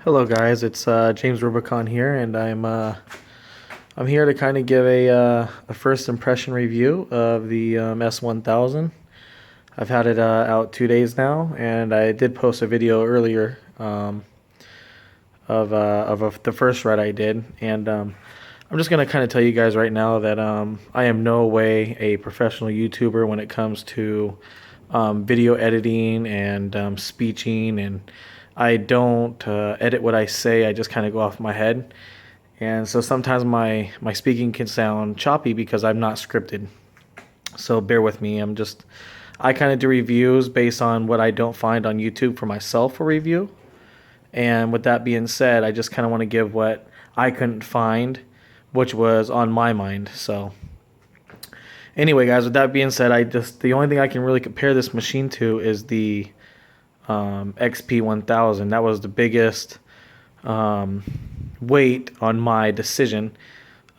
Hello guys, it's James Rubicon here, and I'm here to kind of give a first impression review of the S1000. I've had it out 2 days now, and I did post a video earlier of the first ride I did, and I'm just gonna kind of tell you guys right now that I am no way a professional YouTuber when it comes to video editing and speeching, and I don't edit what I say. I just kind of go off my head, and so sometimes my speaking can sound choppy because I'm not scripted. So bear with me. I kind of do reviews based on what I don't find on YouTube for myself for review. And with that being said, I just kind of want to give what I couldn't find, which was on my mind. So anyway, guys, with that being said, the only thing I can really compare this machine to is the XP1000. That was the biggest weight on my decision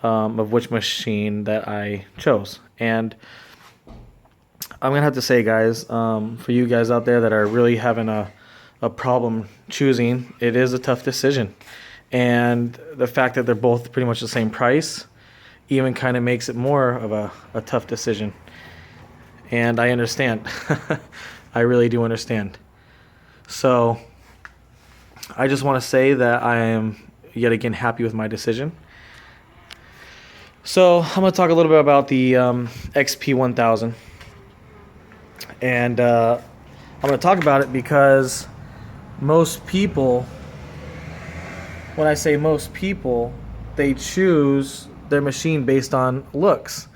of which machine that I chose. And I'm gonna have to say, guys, for you guys out there that are really having a problem choosing, it is a tough decision. And the fact that they're both pretty much the same price even kind of makes it more of a tough decision. And I understand. I really do understand. So I just want to say that I am yet again happy with my decision. So I'm going to talk a little bit about the XP1000. And I'm going to talk about it because most people, when I say most people, they choose their machine based on looks.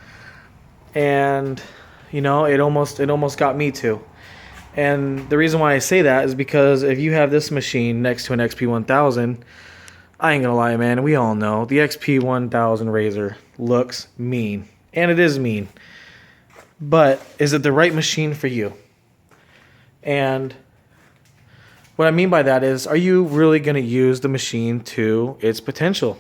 And it almost got me too. And the reason why I say that is because if you have this machine next to an XP1000, I ain't gonna lie, man, we all know the XP1000 Razor looks mean. And it is mean. But is it the right machine for you? And what I mean by that is, are you really gonna use the machine to its potential?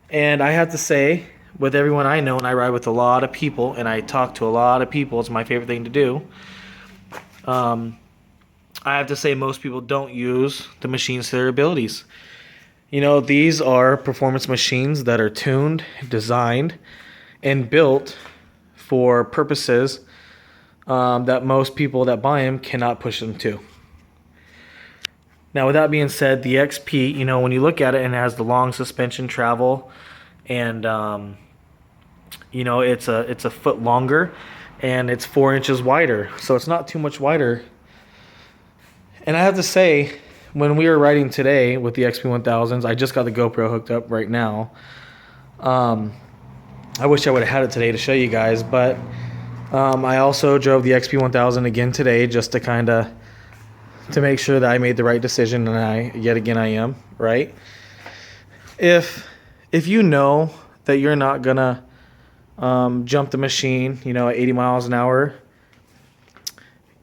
And I have to say, with everyone I know, and I ride with a lot of people, and I talk to a lot of people, it's my favorite thing to do. I have to say most people don't use the machines to their abilities. These are performance machines that are tuned, designed, and built for purposes that most people that buy them cannot push them to. Now, with that being said, the XP, when you look at it, and it has the long suspension travel, and it's a foot longer, and it's 4 inches wider, so it's not too much wider. And I have to say, when we were riding today with the XP1000s, I just got the GoPro hooked up right now. I wish I would have had it today to show you guys, but I also drove the XP1000 again today just to make sure that I made the right decision, and I am, right? If you know that you're not gonna jump the machine, at 80 miles an hour,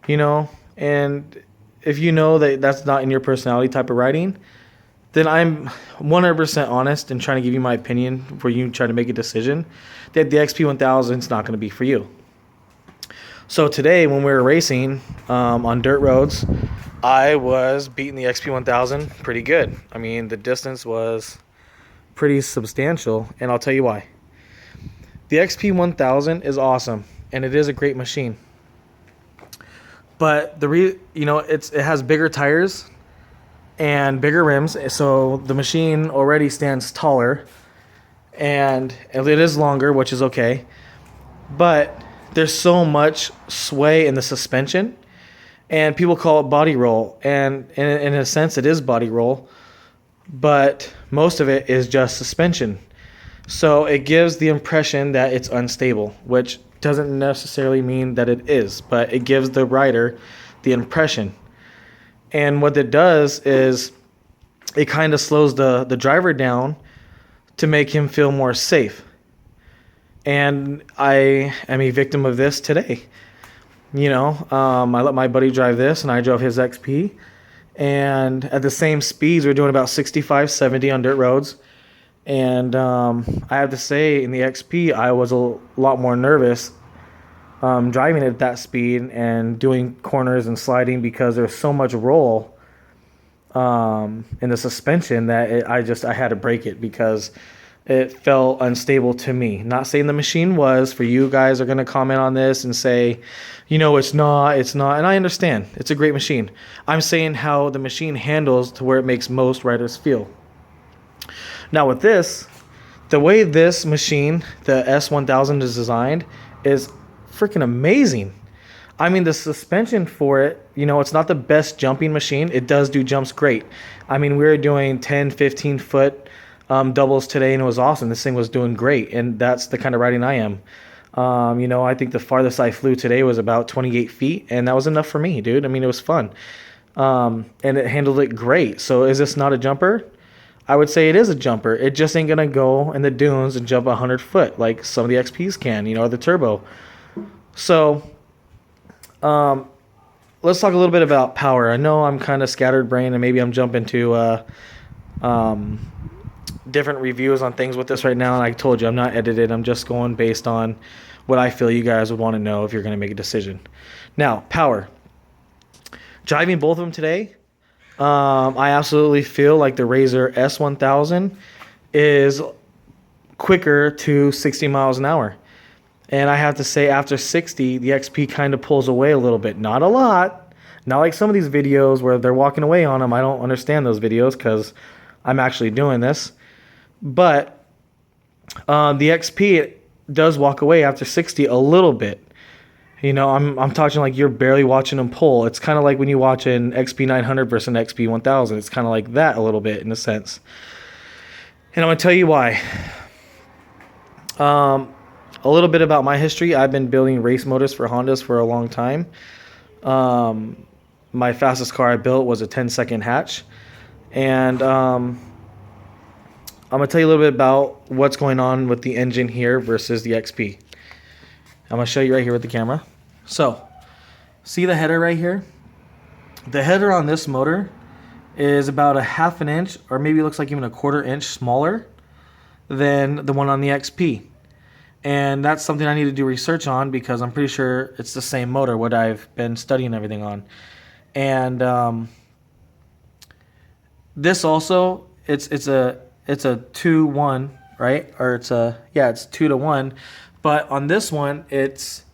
and if you know that that's not in your personality type of riding, then I'm 100% honest and trying to give you my opinion for you try to make a decision that the XP1000 is not going to be for you. So today when we were racing on dirt roads, I was beating the XP1000 pretty good. I mean, the distance was pretty substantial, and I'll tell you why. The XP1000 is awesome, and it is a great machine. But it has bigger tires and bigger rims, so the machine already stands taller, and it is longer, which is okay. But there's so much sway in the suspension, and people call it body roll, and in a sense it is body roll, but most of it is just suspension. So it gives the impression that it's unstable, which doesn't necessarily mean that it is, but it gives the rider the impression. And what it does is it kind of slows the driver down to make him feel more safe. And I am a victim of this today. I let my buddy drive this, and I drove his XP. And at the same speeds, we're doing about 65, 70 on dirt roads. And I have to say, in the XP, I was a lot more nervous driving at that speed and doing corners and sliding because there's so much roll in the suspension that I had to break it because it felt unstable to me. Not saying the machine was. For you guys are going to comment on this and say, it's not, and I understand. It's a great machine. I'm saying how the machine handles to where it makes most riders feel. Now with this, the way this machine, the S1000 is designed, is freaking amazing. I mean, the suspension for it, it's not the best jumping machine. It does do jumps great. I mean, we were doing 10, 15 foot doubles today, and it was awesome. This thing was doing great, and that's the kind of riding I am. I think the farthest I flew today was about 28 feet, and that was enough for me, dude. I mean, it was fun. And it handled it great. So is this not a jumper? I would say it is a jumper. It just ain't going to go in the dunes and jump 100 foot like some of the XPs can, or the turbo. So let's talk a little bit about power. I know I'm kind of scattered brain, and maybe I'm jumping to different reviews on things with this right now. And I told you, I'm not edited. I'm just going based on what I feel you guys would want to know if you're going to make a decision. Now, power. Driving both of them today, I absolutely feel like the Razor S1000 is quicker to 60 miles an hour. And I have to say, after 60, the XP kind of pulls away a little bit. Not a lot. Not like some of these videos where they're walking away on them. I don't understand those videos because I'm actually doing this. But the XP does walk away after 60 a little bit. I'm talking like you're barely watching them pull. It's kind of like when you watch an XP 900 versus an XP 1000. It's kind of like that a little bit in a sense. And I'm going to tell you why. A little bit about my history. I've been building race motors for Hondas for a long time. My fastest car I built was a 10-second hatch. And I'm going to tell you a little bit about what's going on with the engine here versus the XP. I'm going to show you right here with the camera. So, see the header right here? The header on this motor is about a half an inch, or maybe it looks like even a quarter inch smaller than the one on the XP. And that's something I need to do research on because I'm pretty sure it's the same motor, what I've been studying everything on. And this also, it's a 2-1, right? Or it's 2-1. But on this one, it's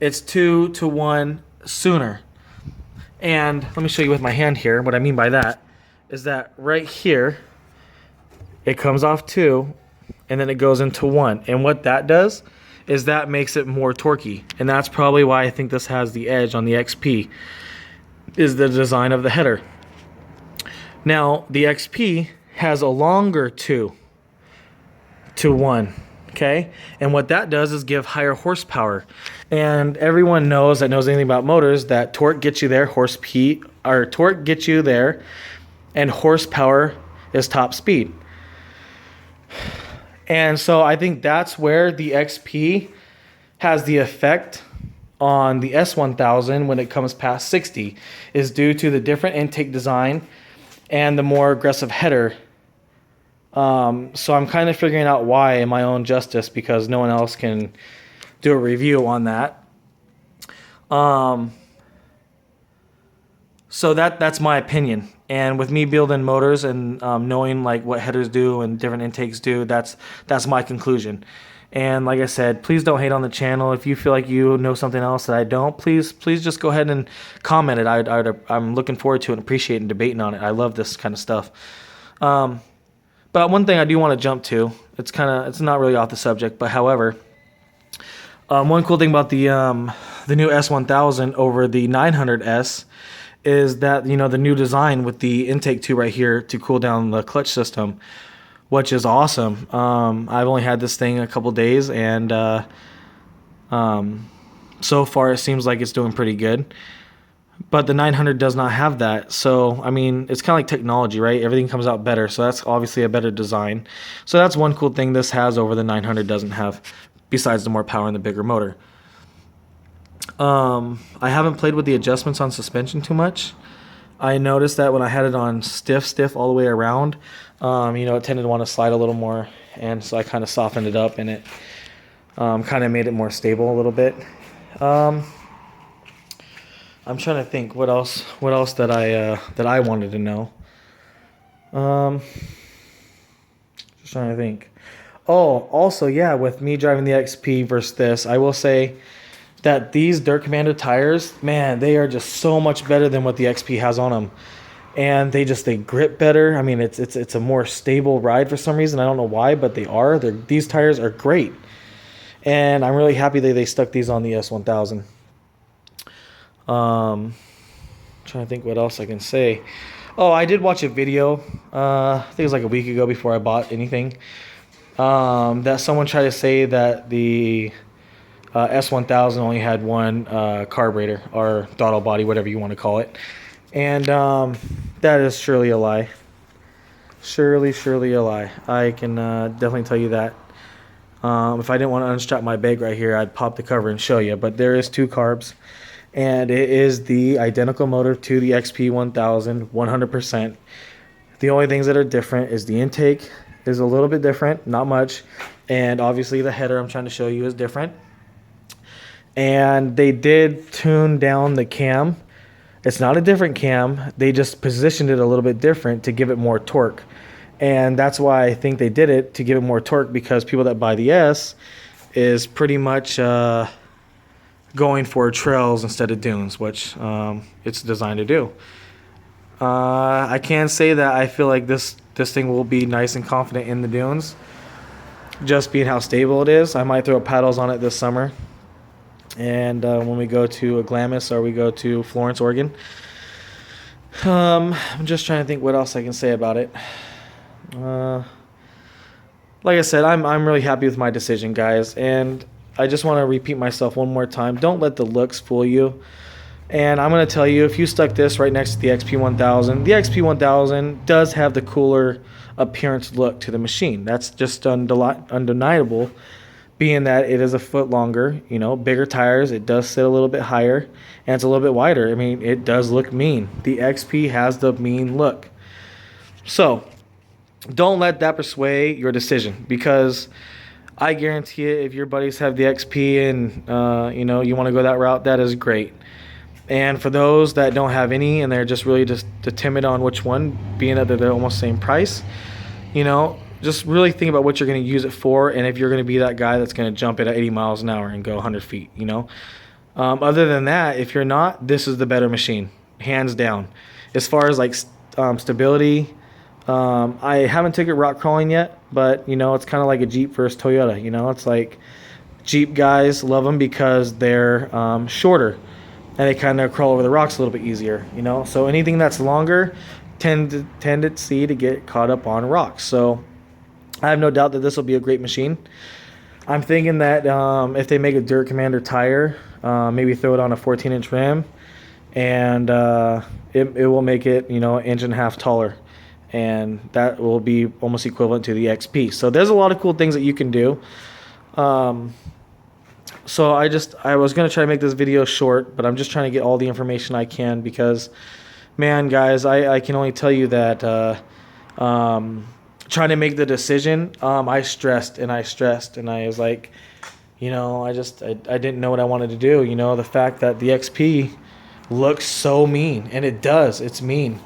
2-1 sooner. And let me show you with my hand here. What I mean by that is that right here, it comes off 2, and then it goes into 1. And what that does is that makes it more torquey. And that's probably why I think this has the edge on the XP, is the design of the header. Now, the XP has a longer 2-1. Okay, and what that does is give higher horsepower. And everyone knows that knows anything about motors that torque gets you there, torque gets you there, and horsepower is top speed. And so I think that's where the XP has the effect on the S1000 when it comes past 60, is due to the different intake design and the more aggressive header. So I'm kind of figuring out why in my own justice because no one else can do a review on that. So that's my opinion. And with me building motors and knowing like what headers do and different intakes do, that's my conclusion. And like I said, please don't hate on the channel. If you feel like you know something else that I don't, please just go ahead and comment it. I'm looking forward to it and appreciating debating on it. I love this kind of stuff. But one thing I do want to jump to, it's not really off the subject, but however, one cool thing about the new S1000 over the 900S is that, the new design with the intake tube right here to cool down the clutch system, which is awesome. I've only had this thing a couple days, and so far it seems like it's doing pretty good. But the 900 does not have that. So, I mean, it's kind of like technology, right? Everything comes out better. So that's obviously a better design. So that's one cool thing this has over the 900 doesn't have, besides the more power and the bigger motor. I haven't played with the adjustments on suspension too much. I noticed that when I had it on stiff all the way around, it tended to want to slide a little more. And so I kind of softened it up, and it kind of made it more stable a little bit. I'm trying to think what else that I wanted to know. Um, just trying to think. Oh, also, yeah, with me driving the XP versus this, I will say that these Dirt Commander tires, man, they are just so much better than what the XP has on them. And they grip better. I mean, it's a more stable ride for some reason. I don't know why, but they are. These tires are great. And I'm really happy that they stuck these on the S1000. Trying to think what else I can say. Oh, I did watch a video. I think it was like a week ago before I bought anything. That someone tried to say that the S1000 only had one carburetor or throttle body, whatever you want to call it, and that is surely a lie. Surely a lie. I can definitely tell you that. If I didn't want to unstrap my bag right here, I'd pop the cover and show you. But there is two carbs, and it is the identical motor to the XP1000, 100%. The only things that are different is the intake is a little bit different, not much, and obviously the header I'm trying to show you is different. And they did tune down the cam. It's not a different cam. They just positioned it a little bit different to give it more torque. And that's why I think they did it, to give it more torque, because people that buy the S is pretty much going for trails instead of dunes, which it's designed to do. I can say that I feel like this thing will be nice and confident in the dunes, just being how stable it is. I might throw paddles on it this summer. And when we go to Glamis or we go to Florence, Oregon. I'm just trying to think what else I can say about it. Like I said, I'm really happy with my decision, guys. And I just want to repeat myself one more time. Don't let the looks fool you. And I'm going to tell you, if you stuck this right next to the XP1000, the XP1000 does have the cooler appearance look to the machine. That's just undeniable. Being that it is a foot longer, bigger tires, it does sit a little bit higher, and it's a little bit wider. I mean, it does look mean. The XP has the mean look. So, don't let that persuade your decision, because I guarantee you, if your buddies have the XP and, you want to go that route, that is great. And for those that don't have any and they're just really just timid on which one, being that they're almost the same price, just really think about what you're going to use it for, and if you're going to be that guy that's going to jump it at 80 miles an hour and go 100 feet, Other than that, if you're not, this is the better machine, hands down. As far as like stability, I haven't taken rock crawling yet, but it's kind of like a Jeep versus Toyota. It's like Jeep guys love them because they're shorter and they kind of crawl over the rocks a little bit easier. So anything that's longer tendency to get caught up on rocks. So I have no doubt that this will be a great machine. I'm thinking that if they make a Dirt Commander tire, maybe throw it on a 14-inch rim, and it will make it, an inch and a half taller. And that will be almost equivalent to the XP. So there's a lot of cool things that you can do. So I was going to try to make this video short, but I'm just trying to get all the information I can, because, man, guys, I can only tell you that trying to make the decision, I stressed and I was like, I didn't know what I wanted to do. The fact that the XP looks so mean, and it does, it's mean.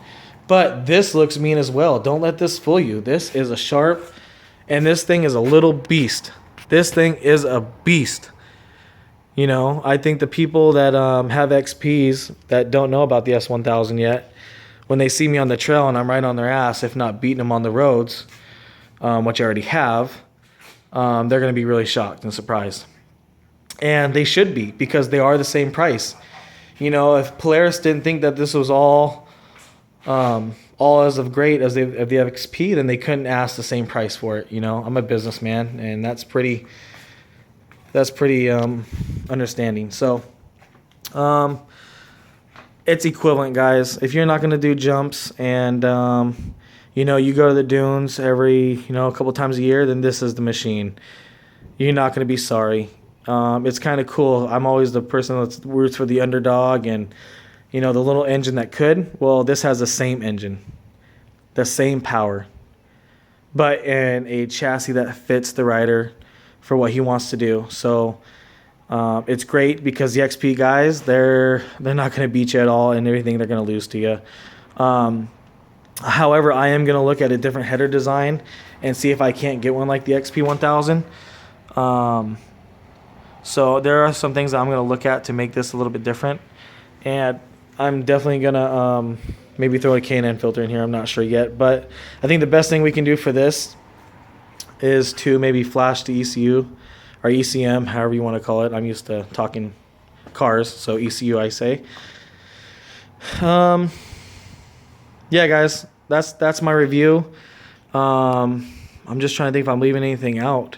But this looks mean as well. Don't let this fool you. This is a sharp, and this thing is a little beast. This thing is a beast. I think the people that have XPs that don't know about the S1000 yet, when they see me on the trail and I'm right on their ass, if not beating them on the roads, which I already have, they're going to be really shocked and surprised. And they should be, because they are the same price. If Polaris didn't think that this was all as of great as if they have XP, then they couldn't ask the same price for it. I'm a businessman, and that's pretty understanding. So it's equivalent, guys. If you're not going to do jumps and you go to the dunes every a couple times a year, then this is the machine. You're not going to be sorry. It's kind of cool. I'm always the person that roots for the underdog, and the little engine that could. Well, this has the same engine, the same power, but in a chassis that fits the rider for what he wants to do. So, It's great because the XP guys, they're not going to beat you at all, and everything they're going to lose to you. However, I am going to look at a different header design and see if I can't get one like the XP1000. So there are some things that I'm going to look at to make this a little bit different. And I'm definitely going to maybe throw a K&N filter in here. I'm not sure yet. But I think the best thing we can do for this is to maybe flash the ECU or ECM, however you want to call it. I'm used to talking cars, so ECU I say. Yeah, guys, that's my review. I'm just trying to think if I'm leaving anything out.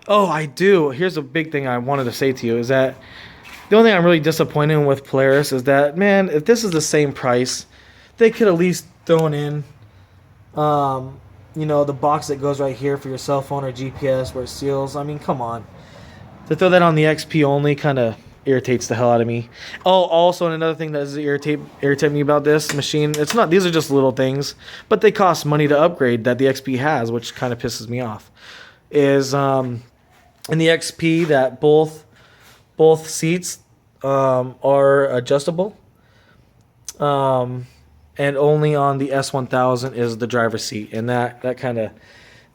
Oh, I do. Here's a big thing I wanted to say to you is that the only thing I'm really disappointed in with Polaris is that, man, if this is the same price, they could at least thrown in, you know, the box that goes right here for your cell phone or GPS where it seals. I mean, come on. To throw that on the XP only kind of irritates the hell out of me. Oh, also another thing that does irritate me about this machine, it's not, these are just little things, but they cost money to upgrade that the XP has, which kind of pisses me off. Is in the XP that both seats are adjustable, and only on the S1000 is the driver's seat, and that kind of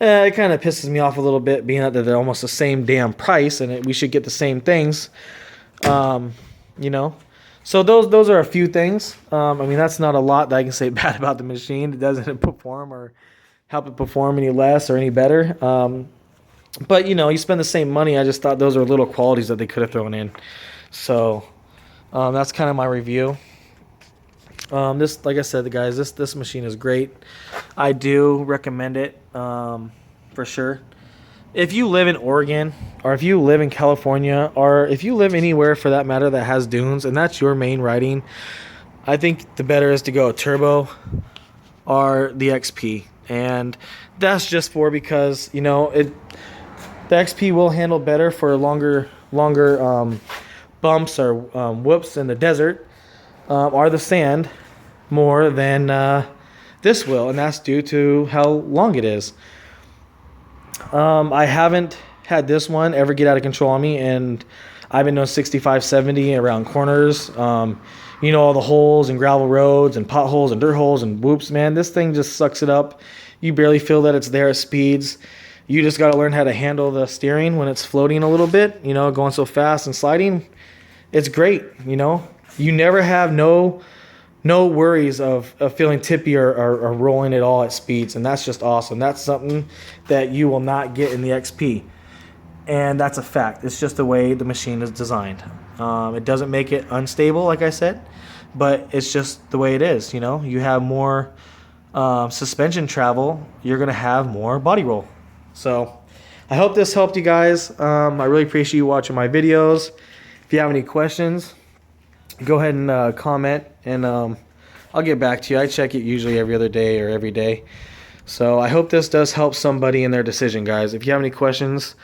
it kind of pisses me off a little bit, being that they're almost the same damn price, and we should get the same things. You know, so those are a few things. I mean, that's not a lot that I can say bad about the machine. It doesn't perform or help it perform any less or any better. But you know, you spend the same money. I just thought those are little qualities that they could have thrown in. So that's kind of my review. This, like I said, guys, this machine is great. I do recommend it for sure. If you live in Oregon, or if you live in California, or if you live anywhere for that matter that has dunes, and that's your main riding, I think the better is to go turbo or the XP. And that's just because, you know, the XP will handle better for longer bumps or whoops in the desert or the sand more than this will, and that's due to how long it is. I haven't had this one ever get out of control on me, and I've been doing 65, 70 around corners. You know, all the holes and gravel roads and potholes and dirt holes and whoops, man. This thing just sucks it up. You barely feel that it's there at speeds. You just got to learn how to handle the steering when it's floating a little bit, you know, going so fast and sliding. It's great, you know. You never have no worries of feeling tippy or rolling at all at speeds, and that's just awesome. That's something that you will not get in the XP, and that's a fact. It's just the way the machine is designed. It doesn't make it unstable, like I said, but it's just the way it is. You know, you have more suspension travel, you're going to have more body roll. So I hope this helped you guys. I really appreciate you watching my videos. If you have any questions, go ahead and comment, and I'll get back to you. I check it usually every other day or every day. So I hope this does help somebody in their decision, guys. If you have any questions,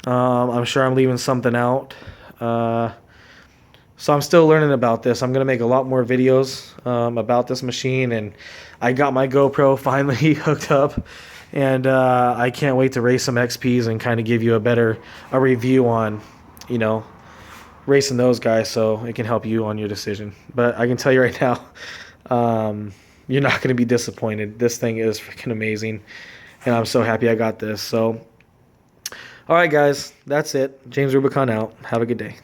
I'm sure I'm leaving something out. So I'm still learning about this. I'm going to make a lot more videos about this machine, and I got my GoPro finally hooked up, and I can't wait to race some XPs and kind of give you a review on, you know, racing those guys, so it can help you on your decision. But I can tell you right now, you're not going to be disappointed. This thing is freaking amazing, and I'm so happy I got this. So, all right, guys, that's it. James Rubicon out. Have a good day.